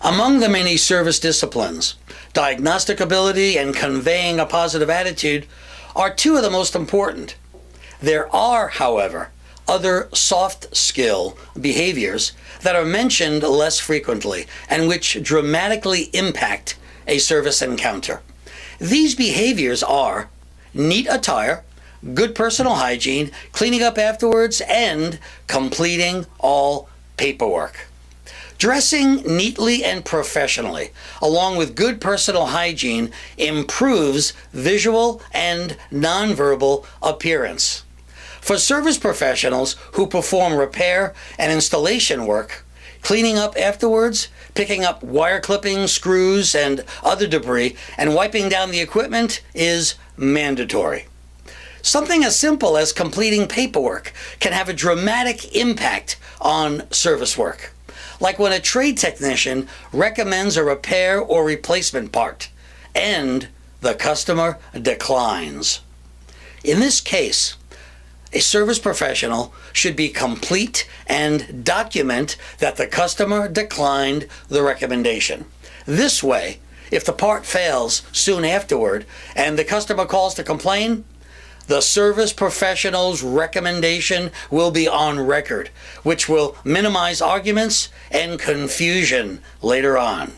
Among the many service disciplines, diagnostic ability and conveying a positive attitude are two of the most important. There are, however, other soft skill behaviors that are mentioned less frequently and which dramatically impact a service encounter. These behaviors are neat attire, good personal hygiene, cleaning up afterwards, and completing all paperwork. Dressing neatly and professionally, along with good personal hygiene, improves visual and nonverbal appearance. For service professionals who perform repair and installation work, cleaning up afterwards, picking up wire clippings, screws, and other debris, and wiping down the equipment is mandatory. Something as simple as completing paperwork can have a dramatic impact on service work, like when a trade technician recommends a repair or replacement part, and the customer declines. In this case, a service professional should be complete and document that the customer declined the recommendation. This way, if the part fails soon afterward and the customer calls to complain, the service professional's recommendation will be on record, which will minimize arguments and confusion later on.